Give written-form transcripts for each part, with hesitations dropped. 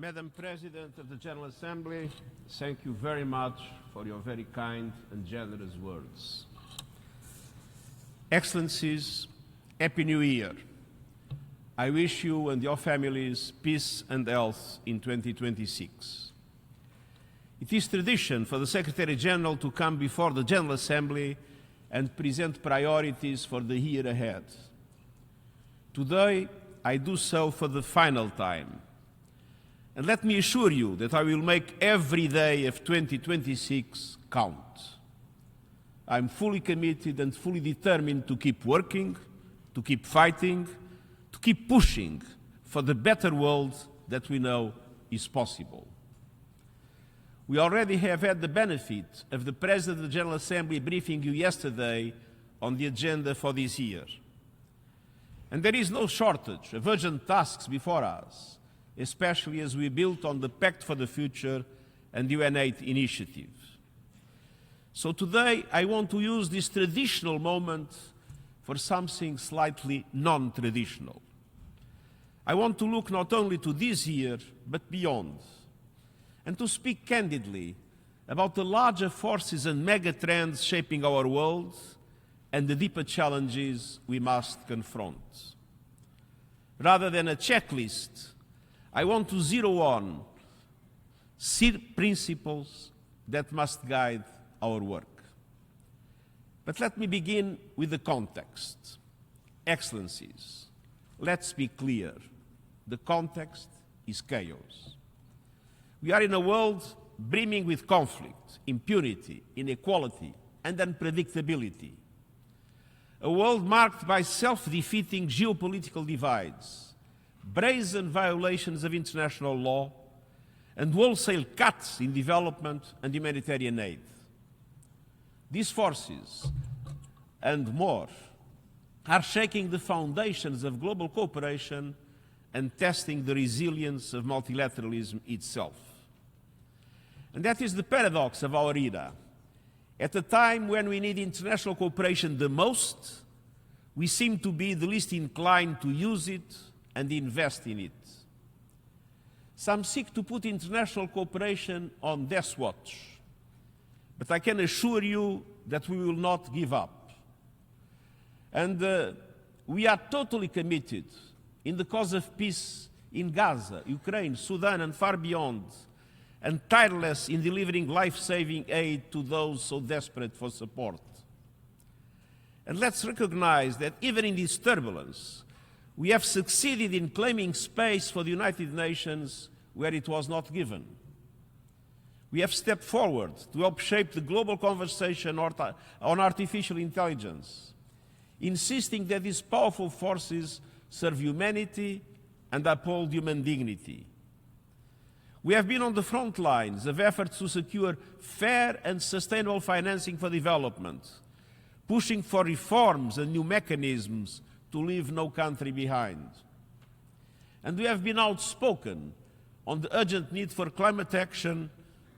Madam President of the General Assembly, thank you very much for your very kind and generous words. Excellencies, Happy New Year. I wish you and your families peace and health in 2026. It is tradition for the Secretary General to come before the General Assembly and present priorities for the year ahead. Today, I do so for the final time. And let me assure you that I will make every day of 2026 count. I'm fully committed and fully determined to keep working, to keep fighting, to keep pushing for the better world that we know is possible. We already have had the benefit of the President of the General Assembly briefing you yesterday on the agenda for this year. And there is no shortage of urgent tasks before us, especially as we build on the Pact for the Future and UN Aid initiative. So today I want to use this traditional moment for something slightly non-traditional. I want to look not only to this year, but beyond, and to speak candidly about the larger forces and mega trends shaping our world and the deeper challenges we must confront. Rather than a checklist, I want to zero on principles that must guide our work. But let me begin with the context. Excellencies, let's be clear. The context is chaos. We are in a world brimming with conflict, impunity, inequality, and unpredictability. A world marked by self-defeating geopolitical divides, brazen violations of international law, and wholesale cuts in development and humanitarian aid. These forces, and more, are shaking the foundations of global cooperation and testing the resilience of multilateralism itself. And that is the paradox of our era. At a time when we need international cooperation the most, we seem to be the least inclined to use it and invest in it. Some seek to put international cooperation on deathwatch, but I can assure you that we will not give up. And we are totally committed in the cause of peace in Gaza, Ukraine, Sudan, and far beyond, and tireless in delivering life-saving aid to those so desperate for support. And let's recognize that even in this turbulence, we have succeeded in claiming space for the United Nations where it was not given. We have stepped forward to help shape the global conversation on artificial intelligence, insisting that these powerful forces serve humanity and uphold human dignity. We have been on the front lines of efforts to secure fair and sustainable financing for development, pushing for reforms and new mechanisms to leave no country behind. And we have been outspoken on the urgent need for climate action,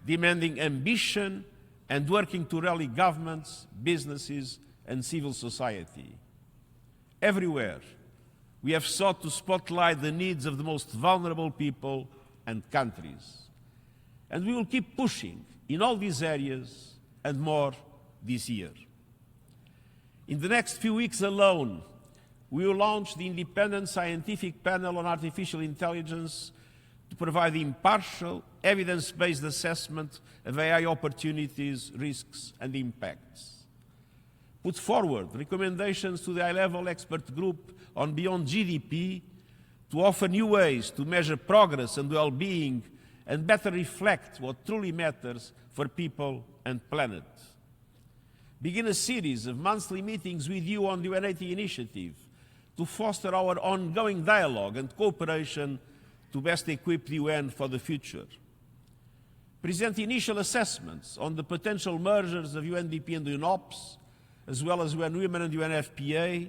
demanding ambition and working to rally governments, businesses, and civil society. Everywhere, we have sought to spotlight the needs of the most vulnerable people and countries. And we will keep pushing in all these areas and more this year. In the next few weeks alone, we will launch the Independent Scientific Panel on Artificial Intelligence to provide impartial, evidence-based assessment of AI opportunities, risks, and impacts. Put forward recommendations to the high-level expert group on Beyond GDP to offer new ways to measure progress and well-being and better reflect what truly matters for people and planet. Begin a series of monthly meetings with you on the UN Aid initiative to foster our ongoing dialogue and cooperation to best equip the UN for the future. Present initial assessments on the potential mergers of UNDP and UNOPS, as well as UN Women and UNFPA,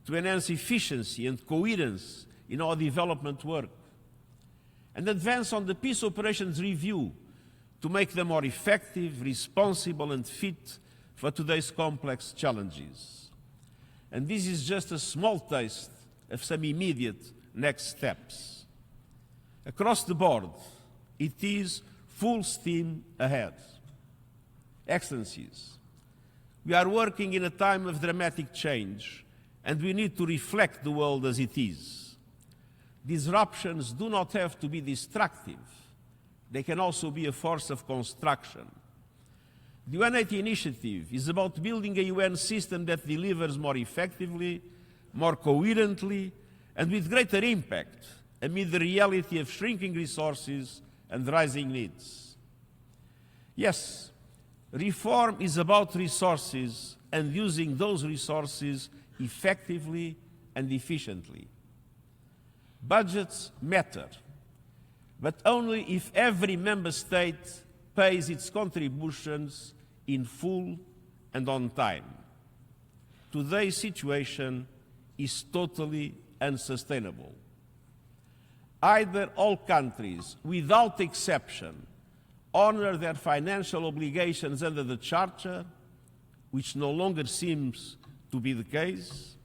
to enhance efficiency and coherence in our development work. And advance on the peace operations review to make them more effective, responsible, and fit for today's complex challenges. And this is just a small taste of some immediate next steps. Across the board, it is full steam ahead. Excellencies, we are working in a time of dramatic change, and we need to reflect the world as it is. Disruptions do not have to be destructive. They can also be a force of construction. The UN80 initiative is about building a UN system that delivers more effectively, more coherently, and with greater impact amid the reality of shrinking resources and rising needs. Yes, reform is about resources and using those resources effectively and efficiently. Budgets matter, but only if every member state pays its contributions in full and on time. Today's situation is totally unsustainable. Either all countries, without exception, honor their financial obligations under the Charter, which no longer seems to be the case,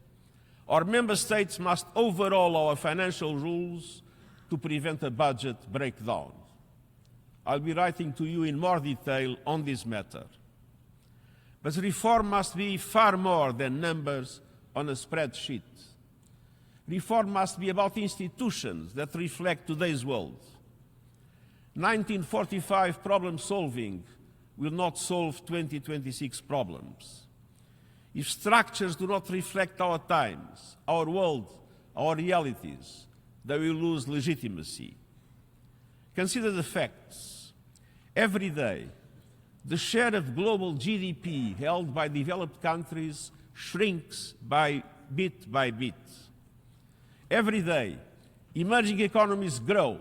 or member states must overhaul our financial rules to prevent a budget breakdown. I'll be writing to you in more detail on this matter. But reform must be far more than numbers on a spreadsheet. Reform must be about institutions that reflect today's world. 1945 problem solving will not solve 2026 problems. If structures do not reflect our times, our world, our realities, they will lose legitimacy. Consider the facts. Every day, the share of global GDP held by developed countries shrinks bit by bit. Every day, emerging economies grow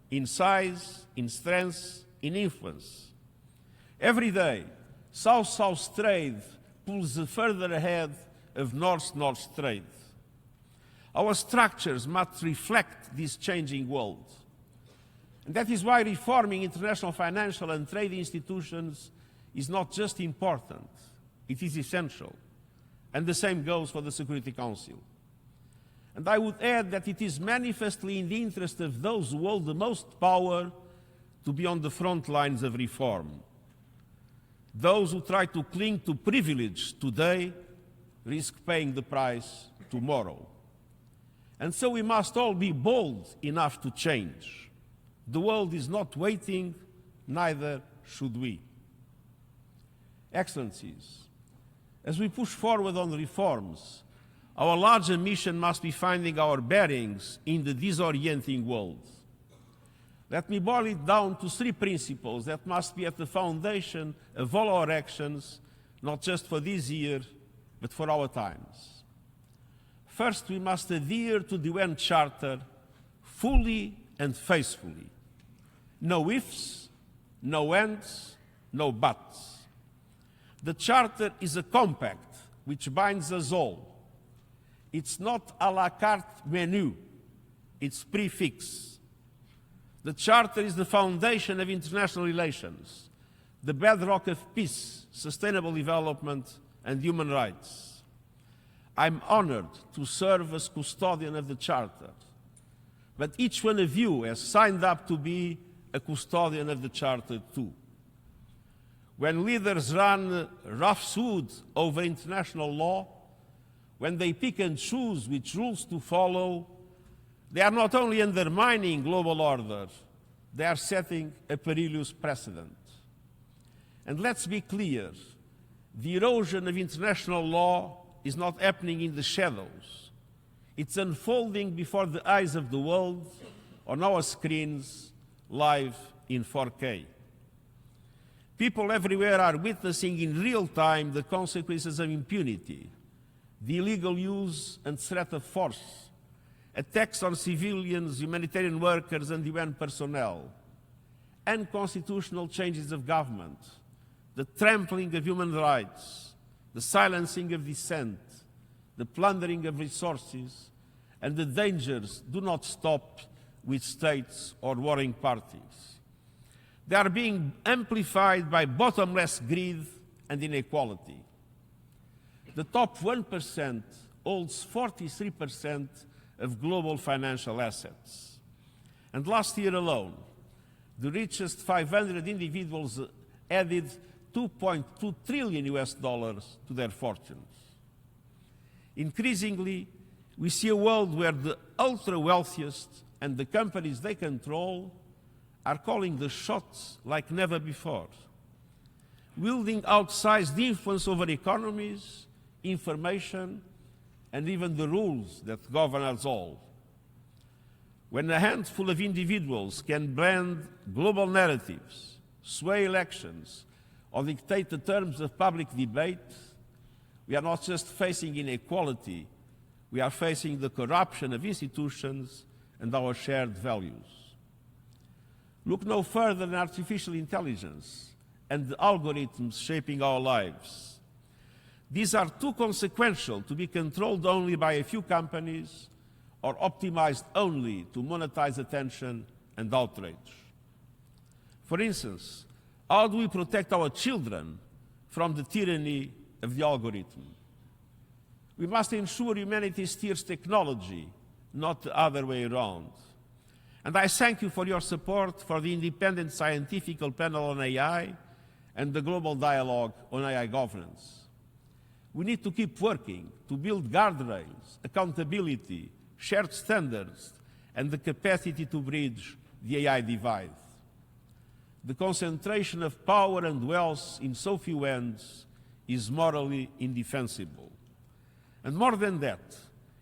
in size, in strength, in influence. Every day, South-South trade pulls further ahead of North-North trade. Our structures must reflect this changing world. And that is why reforming international financial and trade institutions is not just important, it is essential. And the same goes for the Security Council. And I would add that it is manifestly in the interest of those who hold the most power to be on the front lines of reform. Those who try to cling to privilege today risk paying the price tomorrow. And so we must all be bold enough to change. The world is not waiting, neither should we. Excellencies, as we push forward on reforms, our larger mission must be finding our bearings in the disorienting world. Let me boil it down to three principles that must be at the foundation of all our actions, not just for this year, but for our times. First, we must adhere to the UN Charter fully and faithfully. No ifs, no ands, no buts. The Charter is a compact which binds us all. It's not a la carte menu, it's prix. The Charter is the foundation of international relations, the bedrock of peace, sustainable development, and human rights. I'm honored to serve as custodian of the Charter, but each one of you has signed up to be a custodian of the Charter too. When leaders run roughshod over international law, when they pick and choose which rules to follow, they are not only undermining global order, they are setting a perilous precedent. And let's be clear, the erosion of international law is not happening in the shadows. It's unfolding before the eyes of the world, on our screens, live in 4K. People everywhere are witnessing in real time the consequences of impunity, the illegal use and threat of force, attacks on civilians, humanitarian workers and UN personnel, unconstitutional changes of government, the trampling of human rights, the silencing of dissent, the plundering of resources, and the dangers do not stop with states or warring parties. They are being amplified by bottomless greed and inequality. The top 1% holds 43% of global financial assets. And last year alone, the richest 500 individuals added $2.2 trillion to their fortunes. Increasingly, we see a world where the ultra-wealthiest and the companies they control are calling the shots like never before, wielding outsized influence over economies, information, and even the rules that govern us all. When a handful of individuals can blend global narratives, sway elections, or dictate the terms of public debate, we are not just facing inequality, we are facing the corruption of institutions and our shared values. Look no further than artificial intelligence and the algorithms shaping our lives. These are too consequential to be controlled only by a few companies or optimized only to monetize attention and outrage. For instance, how do we protect our children from the tyranny of the algorithm? We must ensure humanity steers technology, not the other way around. And I thank you for your support for the independent scientific panel on AI and the global dialogue on AI governance. We need to keep working to build guardrails, accountability, shared standards, and the capacity to bridge the AI divide. The concentration of power and wealth in so few hands is morally indefensible. And more than that,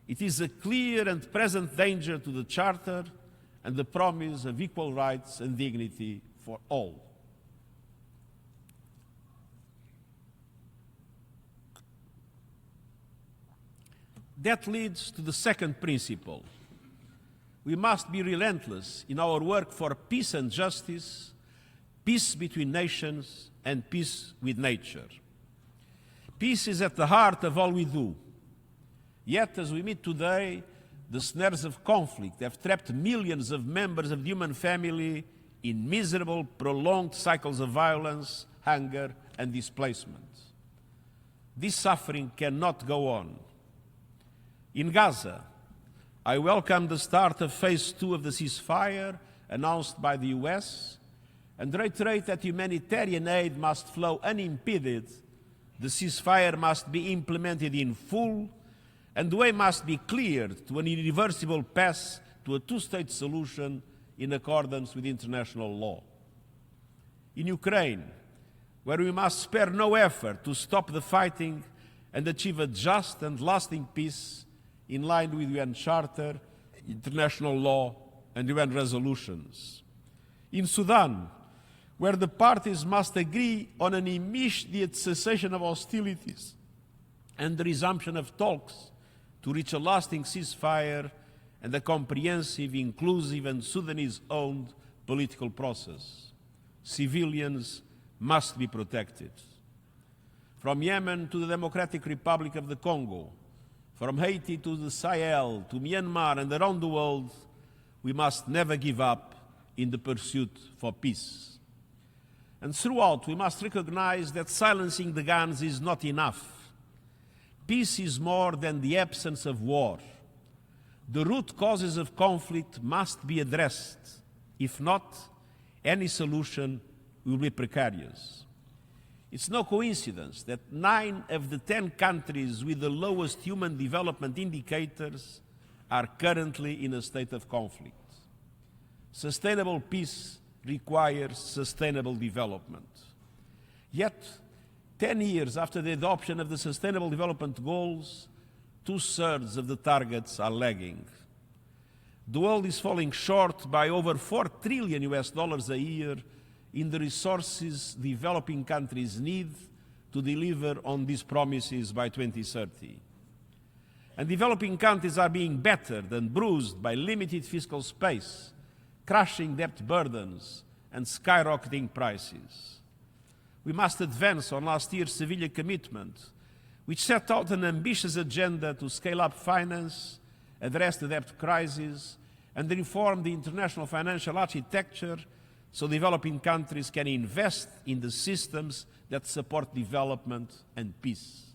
it is a clear and present danger to the Charter and the promise of equal rights and dignity for all. That leads to the second principle. We must be relentless in our work for peace and justice, peace between nations, and peace with nature. Peace is at the heart of all we do. Yet, as we meet today, the snares of conflict have trapped millions of members of the human family in miserable, prolonged cycles of violence, hunger, and displacement. This suffering cannot go on. In Gaza, I welcome the start of phase 2 of the ceasefire announced by the US and reiterate that humanitarian aid must flow unimpeded, the ceasefire must be implemented in full, and the way must be cleared to an irreversible path to a two-state solution in accordance with international law. In Ukraine, where we must spare no effort to stop the fighting and achieve a just and lasting peace in line with UN Charter, international law, and UN resolutions. In Sudan, where the parties must agree on an immediate cessation of hostilities and the resumption of talks to reach a lasting ceasefire and a comprehensive, inclusive, and Sudanese-owned political process. Civilians must be protected. From Yemen to the Democratic Republic of the Congo, from Haiti to the Sahel, to Myanmar and around the world, we must never give up in the pursuit for peace. And throughout, we must recognize that silencing the guns is not enough. Peace is more than the absence of war. The root causes of conflict must be addressed. If not, any solution will be precarious. It's no coincidence that 9 of the 10 countries with the lowest human development indicators are currently in a state of conflict. Sustainable peace requires sustainable development. Yet, 10 years after the adoption of the Sustainable Development Goals, 2/3 of the targets are lagging. The world is falling short by over $4 trillion a year in the resources developing countries need to deliver on these promises by 2030. And developing countries are being battered and bruised by limited fiscal space, crushing debt burdens, and skyrocketing prices. We must advance on last year's Seville commitment, which set out an ambitious agenda to scale up finance, address the debt crisis, and reform the international financial architecture so developing countries can invest in the systems that support development and peace.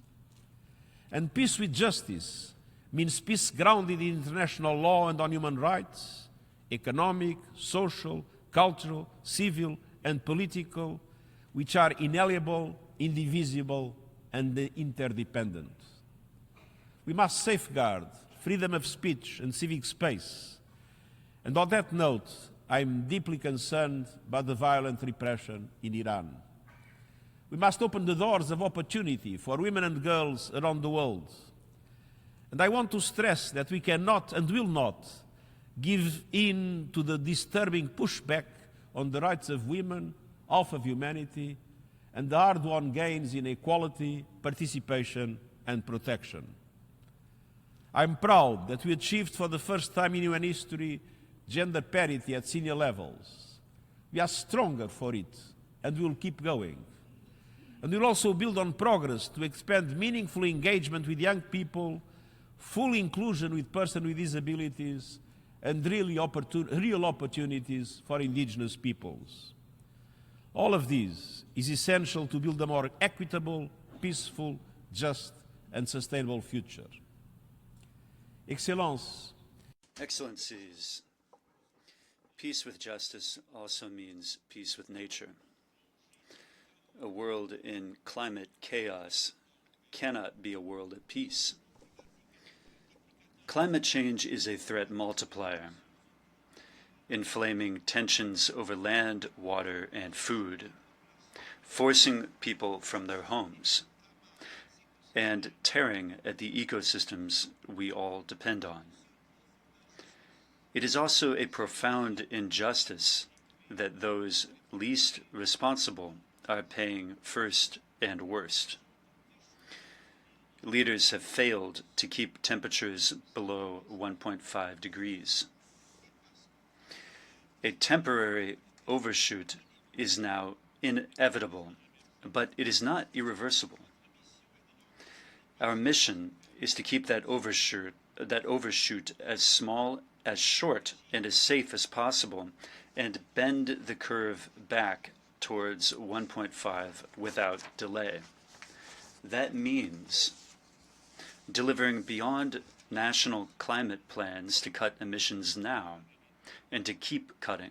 And peace with justice means peace grounded in international law and on human rights, economic, social, cultural, civil, and political, which are inalienable, indivisible, and interdependent. We must safeguard freedom of speech and civic space. And on that note, I'm deeply concerned by the violent repression in Iran. We must open the doors of opportunity for women and girls around the world. And I want to stress that we cannot and will not give in to the disturbing pushback on the rights of women, half of humanity, and the hard-won gains in equality, participation, and protection. I'm proud that we achieved for the first time in UN history gender parity at senior levels. We are stronger for it, and we will keep going. And we will also build on progress to expand meaningful engagement with young people, full inclusion with persons with disabilities, and real opportunities for indigenous peoples. All of this is essential to build a more equitable, peaceful, just, and sustainable future. Excellencies, peace with justice also means peace with nature. A world in climate chaos cannot be a world at peace. Climate change is a threat multiplier, inflaming tensions over land, water, and food, forcing people from their homes, and tearing at the ecosystems we all depend on. It is also a profound injustice that those least responsible are paying first and worst. Leaders have failed to keep temperatures below 1.5 degrees. A temporary overshoot is now inevitable, but it is not irreversible. Our mission is to keep that overshoot as small, as short, and as safe as possible, and bend the curve back towards 1.5 without delay. That means delivering beyond national climate plans to cut emissions now and to keep cutting.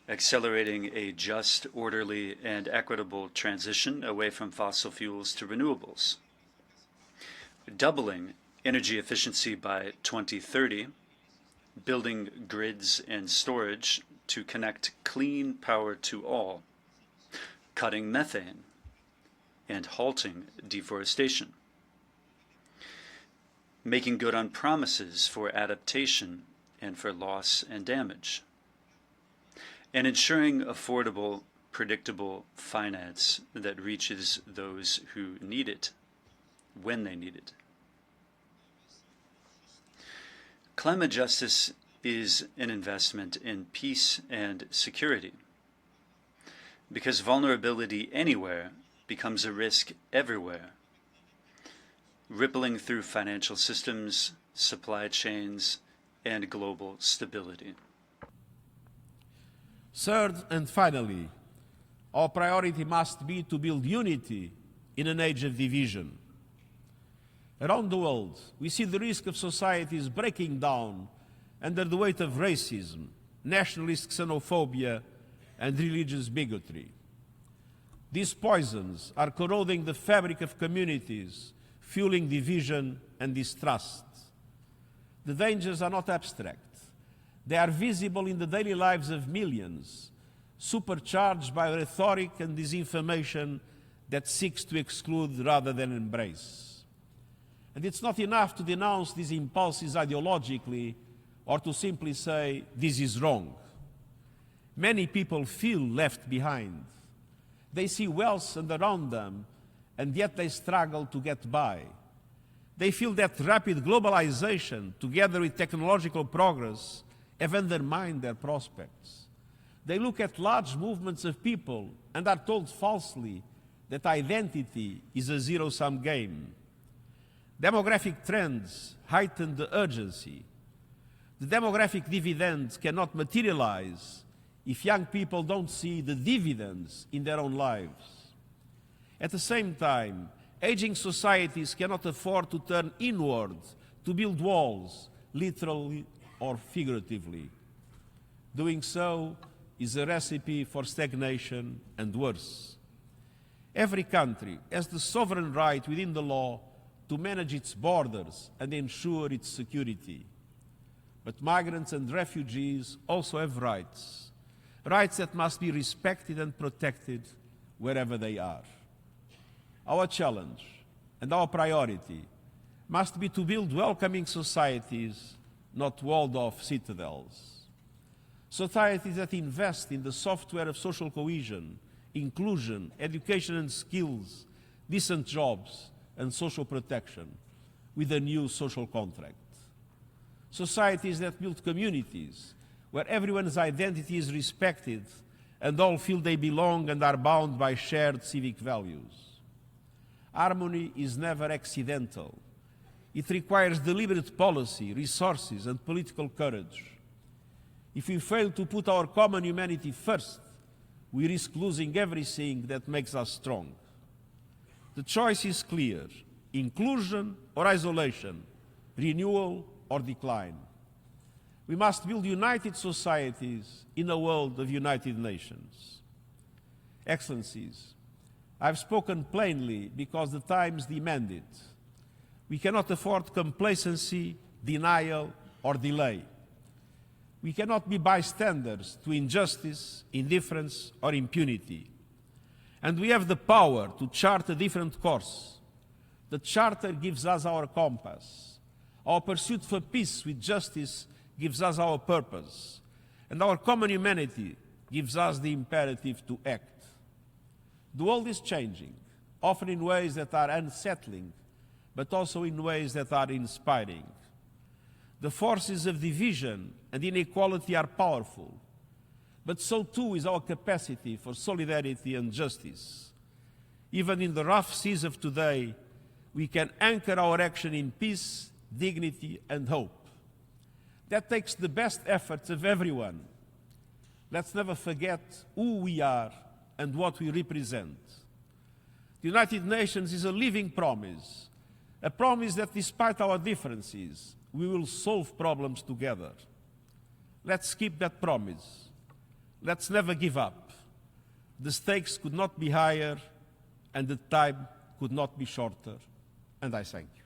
Accelerating a just, orderly, and equitable transition away from fossil fuels to renewables. Doubling energy efficiency by 2030, building grids and storage to connect clean power to all, cutting methane, and halting deforestation. Making good on promises for adaptation and for loss and damage. And ensuring affordable, predictable finance that reaches those who need it, when they need it. Climate justice is an investment in peace and security, because vulnerability anywhere becomes a risk everywhere, rippling through financial systems, supply chains, and global stability. Third and finally, our priority must be to build unity in an age of division. Around the world, we see the risk of societies breaking down under the weight of racism, nationalist xenophobia, and religious bigotry. These poisons are corroding the fabric of communities, fueling division and distrust. The dangers are not abstract. They are visible in the daily lives of millions, supercharged by rhetoric and disinformation that seeks to exclude rather than embrace. And it's not enough to denounce these impulses ideologically or to simply say, this is wrong. Many people feel left behind. They see wealth around them, and yet they struggle to get by. They feel that rapid globalization, together with technological progress, have undermined their prospects. They look at large movements of people and are told falsely that identity is a zero-sum game. Demographic trends heighten the urgency. The demographic dividends cannot materialize if young people don't see the dividends in their own lives. At the same time, aging societies cannot afford to turn inward to build walls, literally or figuratively. Doing so is a recipe for stagnation and worse. Every country has the sovereign right within the law to manage its borders and ensure its security. But migrants and refugees also have rights, rights that must be respected and protected wherever they are. Our challenge and our priority must be to build welcoming societies, not walled-off citadels. Societies that invest in the software of social cohesion, inclusion, education and skills, decent jobs and social protection with a new social contract. Societies that build communities where everyone's identity is respected and all feel they belong and are bound by shared civic values. Harmony is never accidental. It requires deliberate policy, resources and political courage. If we fail to put our common humanity first, we risk losing everything that makes us strong. The choice is clear: inclusion or isolation, renewal or decline. We must build united societies in a world of united nations. Excellencies, I've spoken plainly because the times demand it. We cannot afford complacency, denial or delay. We cannot be bystanders to injustice, indifference or impunity. And we have the power to chart a different course. The Charter gives us our compass. Our pursuit for peace with justice gives us our purpose. And our common humanity gives us the imperative to act. The world is changing, often in ways that are unsettling, but also in ways that are inspiring. The forces of division and inequality are powerful, but so too is our capacity for solidarity and justice. Even in the rough seas of today, we can anchor our action in peace, dignity and hope. That takes the best efforts of everyone. Let's never forget who we are and what we represent. The United Nations is a living promise, a promise that despite our differences, we will solve problems together. Let's keep that promise. Let's never give up. The stakes could not be higher and the time could not be shorter. And I thank you.